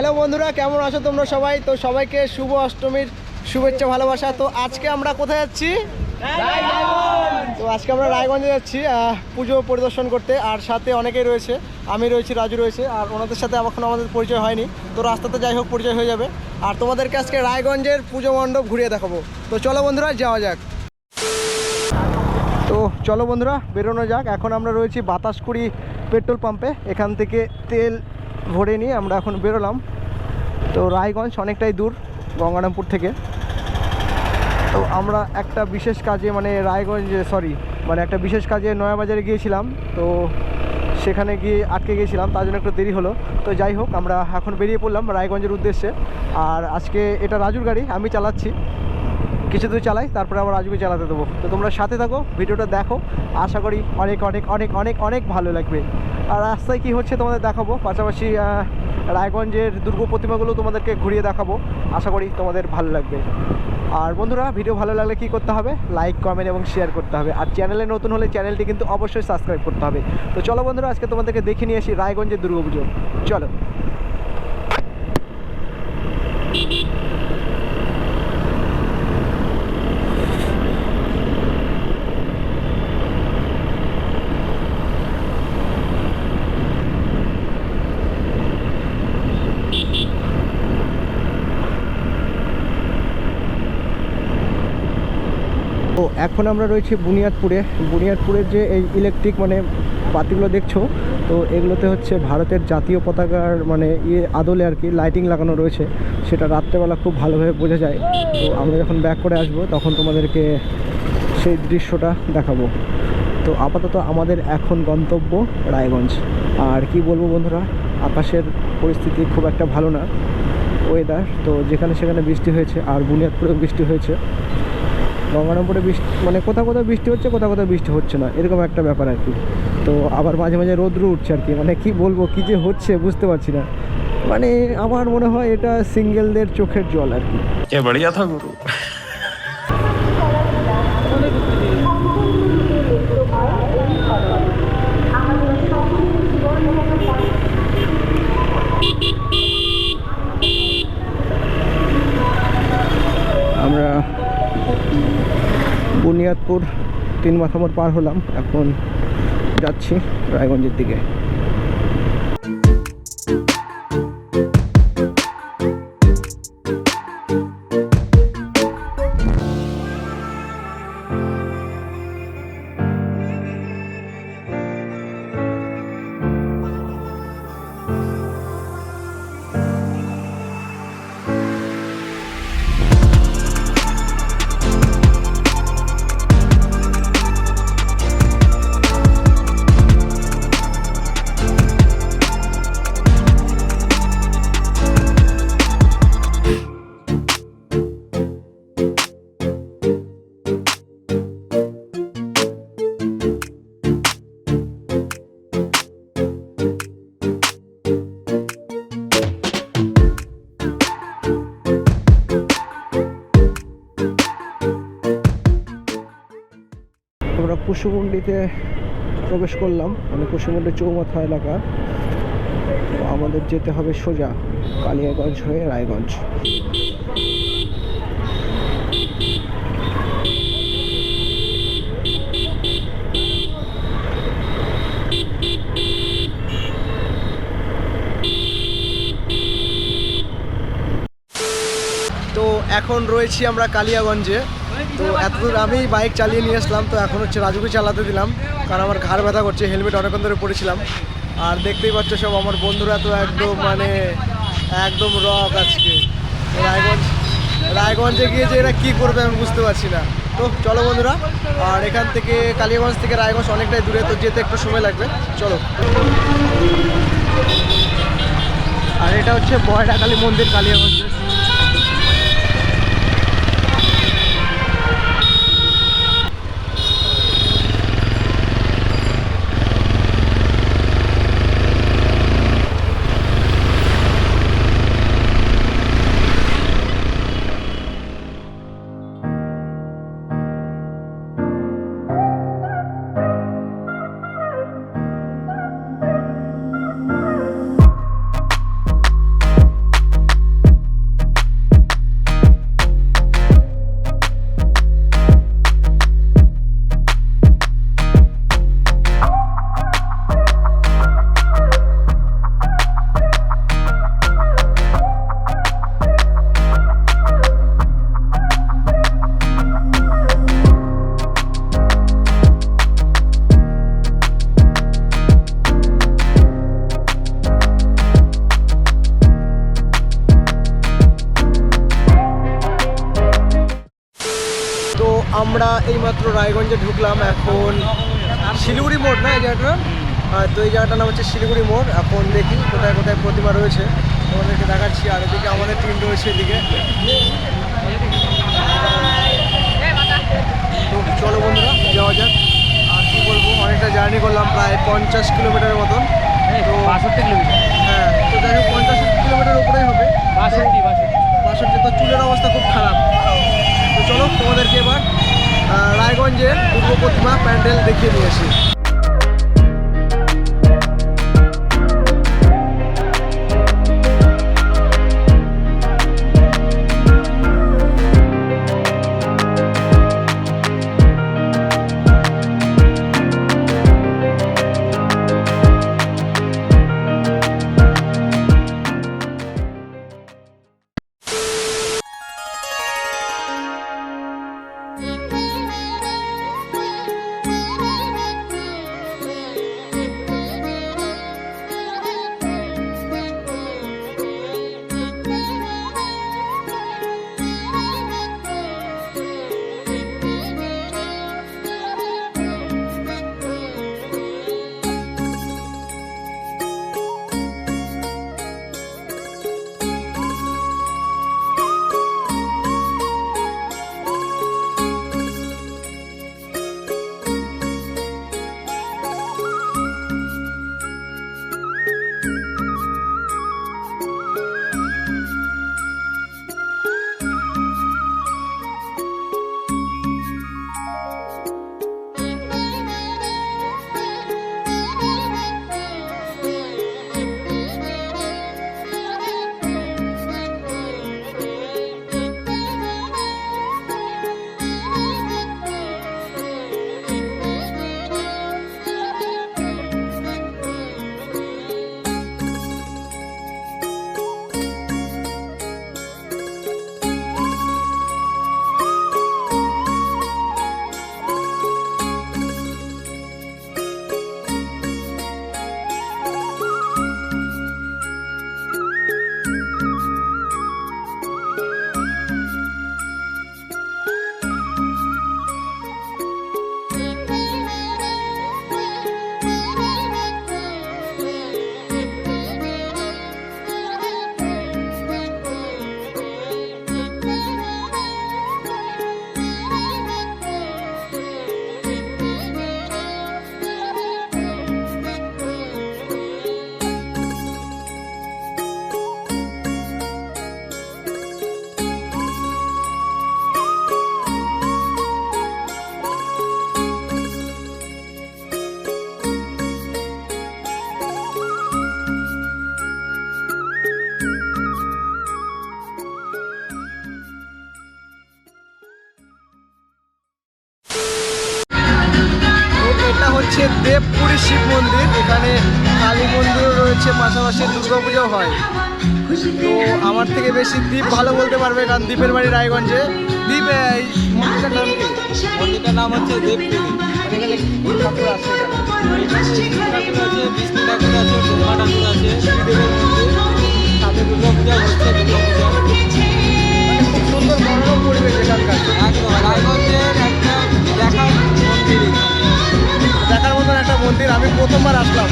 Hello বন্ধুরা, কেমন আছো তোমরা সবাই? তো সবাইকে শুভ অষ্টমীর শুভেচ্ছা ভালোবাসা। তো আজকে আমরা কোথায় যাচ্ছি? তো আজকে আমরা রায়গঞ্জে যাচ্ছি পুজো পরিদর্শন করতে। আর সাথে অনেকেই রয়েছে, আমি রয়েছি, রাজু রয়েছে। আর ওনাদের সাথে এখনও আমাদের পরিচয় হয়নি, তো রাস্তাতে যাই হোক পরিচয় হয়ে যাবে। আর তোমাদেরকে আজকে রায়গঞ্জের পুজো মণ্ডপ ঘুরিয়ে দেখাবো। তো চলো বন্ধুরা, যাওয়া যাক। তো চলো বন্ধুরা, বেরোনো যাক। এখন আমরা রয়েছি বাতাসকুড়ি পেট্রোল পাম্পে। এখান থেকে তেল ভরে নিয়ে আমরা এখন বেরোলাম। তো রায়গঞ্জ অনেকটাই দূর গঙ্গারামপুর থেকে। তো আমরা একটা বিশেষ কাজে একটা বিশেষ কাজে নয়াবাজারে গিয়েছিলাম। তো সেখানে গিয়ে আটকে গিয়েছিলাম, তার জন্য একটু দেরি হলো। তো যাই হোক, আমরা এখন বেরিয়ে পড়লাম রায়গঞ্জের উদ্দেশ্যে। আর আজকে এটা রাজুর গাড়ি, আমি চালাচ্ছি। কিছু দূর চালাই, তারপরে আবার রাজুকে চালাতে দেবো। তো তোমরা সাথে থাকো, ভিডিওটা দেখো। আশা করি অনেক অনেক অনেক অনেক অনেক ভালো লাগবে। আর রাস্তায় কী হচ্ছে তোমাদের দেখাবো, পাশাপাশি রায়গঞ্জের দুর্গা প্রতিমাগুলো তোমাদেরকে ঘুরিয়ে দেখাবো। আশা করি তোমাদের ভালো লাগবে। আর বন্ধুরা, ভিডিও ভালো লাগলে কী করতে হবে? লাইক, কমেন্ট এবং শেয়ার করতে হবে। আর চ্যানেলে নতুন হলে চ্যানেলটি কিন্তু অবশ্যই সাবস্ক্রাইব করতে হবে। তো চলো বন্ধুরা, আজকে তোমাদেরকে দেখে নিয়ে আসি রায়গঞ্জের দুর্গাপুজো। চলো। তো এখন আমরা রয়েছি বুনিয়াদপুরের যে এই ইলেকট্রিক বাতিগুলো দেখছো, তো এগুলোতে হচ্ছে ভারতের জাতীয় পতাকার আদলে আর কি লাইটিং লাগানো রয়েছে। সেটা রাত্রেবেলা খুব ভালোভাবে বোঝা যায়। তো আমরা যখন ব্যাক করে আসব তখন তোমাদেরকে সেই দৃশ্যটা দেখাবো। তো আপাতত আমাদের এখন গন্তব্য রায়গঞ্জ। আর কি বলবো বন্ধুরা, আকাশের পরিস্থিতি খুব একটা ভালো না, ওয়েদার। তো যেখানে সেখানে বৃষ্টি হয়েছে, আর বুনিয়াদপুরেও বৃষ্টি হয়েছে। গঙ্গারামপুরে বৃষ্টি কোথাও কোথাও বৃষ্টি হচ্ছে, কোথাও কোথাও বৃষ্টি হচ্ছে না, এরকম একটা ব্যাপার আর কি। তো আবার মাঝে মাঝে রৌদ্র উঠছে আর কি। কি বলবো, কী যে হচ্ছে বুঝতে পারছি না। আমার মনে হয় এটা সিঙ্গেলদের চোখের জল আর কি। বড়িয়া থা গুরু। আমরা বুনিয়াদপুর 3 মাথা মোড় পার হলাম, এখন যাচ্ছি রায়গঞ্জের দিকে। আমরা কুসুমুন্ডিতে প্রবেশ করলাম, কুসুমুন্ডি চৌমাথা এলাকা। তো আমাদের যেতে হবে সোজা কালিয়াগঞ্জ হয়ে রায়গঞ্জ। তো এখন রয়েছি আমরা কালিয়াগঞ্জে। তো এতদূর আমি বাইক চালিয়ে নিয়ে আসলাম। তো এখন হচ্ছে রাজুকে চালাতে দিলাম, কারণ আমার ঘাড় ব্যথা করছে, হেলমেট অনেকক্ষণ ধরে পরেছিলাম। আর দেখতেই পাচ্ছ সব আমার বন্ধুরা তো একদম রক আজকে। রায়গঞ্জে গিয়ে যে এরা কী করবে আমি বুঝতে পারছি না। তো চলো বন্ধুরা, আর এখান থেকে কালিয়াগঞ্জ থেকে রায়গঞ্জ অনেকটাই দূরে, তো যেতে একটু সময় লাগবে। চলো। আর এটা হচ্ছে বয়ডাকালী মন্দির কালিয়াগঞ্জে। এইমাত্র রায়গঞ্জে ঢুকলাম। এখন শিলিগুড়ি মোড় না এই জায়গাটা? তো এই জায়গাটার নাম হচ্ছে শিলিগুড়ি মোড়। এখন দেখি কোথায় কোথায় প্রতিমা রয়েছে, তোমাদেরকে দেখাচ্ছি। আর এদিকে আমাদের টিম রয়েছে এদিকে। তো চলো বন্ধুরা যাওয়া যাক। আর কি বলবো, অনেকটা জার্নি করলাম, প্রায় 50 কিলোমিটারের মতন। তো 62 কিলোমিটার। হ্যাঁ, তো যাই হোক 50 কিলোমিটার উপরেই হবে। 62। তো চুলের অবস্থা খুব খারাপ। তো চলো তোমাদেরকে এবার রায়গঞ্জের দুর্গা প্রতিমা প্যান্ডেল দেখিয়ে নিয়ে আসি। হচ্ছে দেবপুরী শিব মন্দির। এখানে কালী মন্দিরও রয়েছে, পাশাপাশি দুর্গাপূজাও হয়। তো আমার থেকে বেশি দ্বীপ ভালো বলতে পারবে, কারণ দ্বীপের বাড়ি রায়গঞ্জে। দ্বীপ, এই মন্দিরটার নাম কি? মন্দিরটার নাম হচ্ছে দেবপুরী। এখানে কি ঠাকুর আছে? ঠাকুর আছে, বিষ্ণু ঠাকুর আছে, দুর্গা ঠাকুর আছে, শ্রীদেবের মন্দির। সাথে দুর্গাপূজা হচ্ছে, দুর্গাপূজা মানে খুব সুন্দর মনোরম পরিবেশ এখানকার। একদম রায়গঞ্জের একটা দেখার মন্দির, দেখার মতন একটা মন্দির। আমি প্রথমবার আসলাম।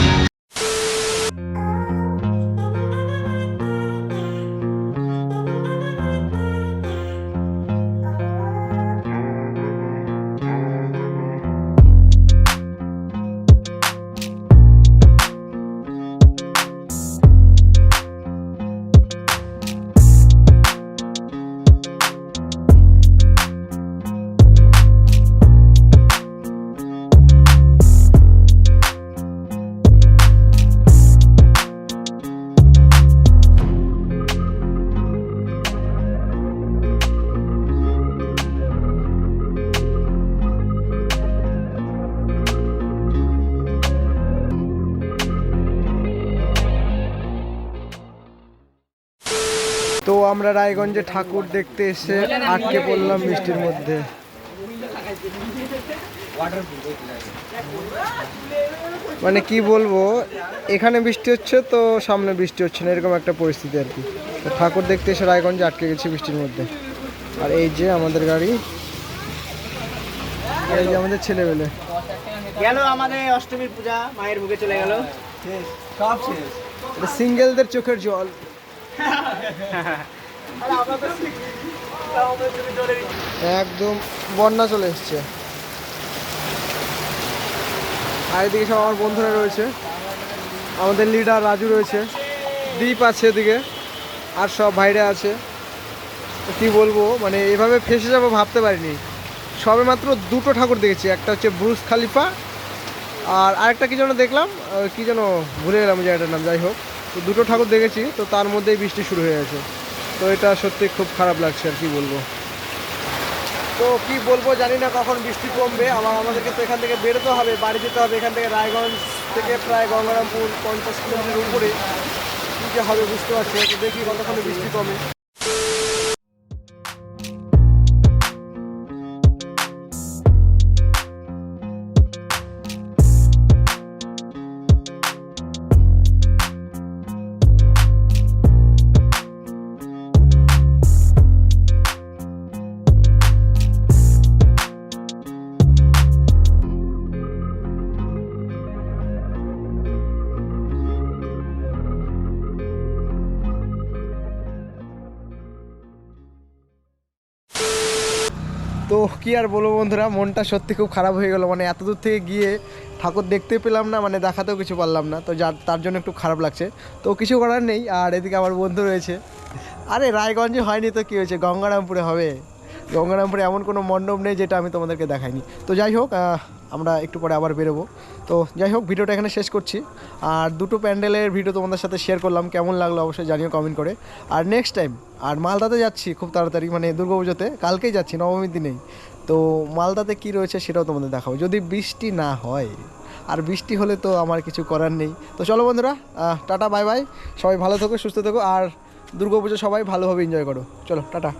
তো আমরা রায়গঞ্জে ঠাকুর দেখতে এসে আটকে পড়লাম বৃষ্টির মধ্যে। মানে কি বলবো, এখানে বৃষ্টি হচ্ছে তো সামনে বৃষ্টি হচ্ছে না, এরকম একটা পরিস্থিতি আর কি। তো ঠাকুর দেখতে এসে রায়গঞ্জে আটকে গেছি বৃষ্টির মধ্যে। আর এই যে আমাদের গাড়ি। আর এই যে আমাদের ছেলেবেলে গেল আমাদের অষ্টমীর পূজা, মায়ের বুকে চলে গেল, সব শেষ। এটা সিঙ্গেলদের চোখের জল। একদম বন্যা চলে এসছে। আর এদিকে সব আমার বন্ধুরা রয়েছে, আমাদের লিডার রাজু রয়েছে, দীপ আছে এদিকে, আর সব ভাইরা আছে। তো কী বলবো, মানে এভাবে ফেসে যাবো ভাবতে পারিনি। সবে মাত্র দুটো ঠাকুর দেখেছি, একটা হচ্ছে ব্রুজ খালিফা, আর আরেকটা কী যেন দেখলাম, কী যেন ভুলে গেলাম জায়গাটার নাম। যাই হোক, তো দুটো ঠাকুর দেখেছি, তো তার মধ্যেই বৃষ্টি শুরু হয়ে গেছে। তো এটা সত্যি খুব খারাপ লাগছে আর কি বলবো। তো কি বলবো জানি না কখন বৃষ্টি কমবে। আবার আমাদেরকে তো এখান থেকে বেরোতে হবে, বাড়ি যেতে হবে। এখান থেকে রায়গঞ্জ থেকে প্রায় গঙ্গারামপুর 50 কিলোমিটার উপরে। কী যে হবে বুঝতে পারছি, তো দেখি কতক্ষণে বৃষ্টি কমে। তো কি আর বলবো বন্ধুরা, মনটা সত্যি খুব খারাপ হয়ে গেল। মানে এত দূর থেকে গিয়ে ঠাকুর দেখতে পেলাম না, মানে দেখাতেও কিছু পারলাম না। তো তার জন্য একটু খারাপ লাগছে। তো কিছু করার নেই। আর এদিকে আমার বন্ধু রয়েছে। আরে রায়গঞ্জে হয়নি তো কী হয়েছে, গঙ্গারামপুরে হবে। গঙ্গারামপুরে এমন কোনো মণ্ডপ নেই যেটা আমি তোমাদেরকে দেখাইনি। তো যাই হোক, আমরা একটু পরে আবার বেরোবো। তো যাই হোক, ভিডিওটা এখানে শেষ করছি। আর দুটো প্যান্ডেলের ভিডিও তোমাদের সাথে শেয়ার করলাম, কেমন লাগলো অবশ্যই জানিও কমেন্ট করে। আর নেক্সট টাইম আর মালদাতে যাচ্ছি খুব তাড়াতাড়ি, মানে দুর্গাপুজোতে কালকেই যাচ্ছি, নবমীর দিনেই। তো মালদাতে কি রয়েছে সেটাও তোমাদের দেখাবো, যদি বৃষ্টি না হয়। আর বৃষ্টি হলে তো আমার কিছু করার নেই। তো চলো বন্ধুরা, টাটা বাই বাই। সবাই ভালো থেকো, সুস্থ থেকো, আর দুর্গাপুজো সবাই ভালোভাবে এনজয় করো। চলো টাটা।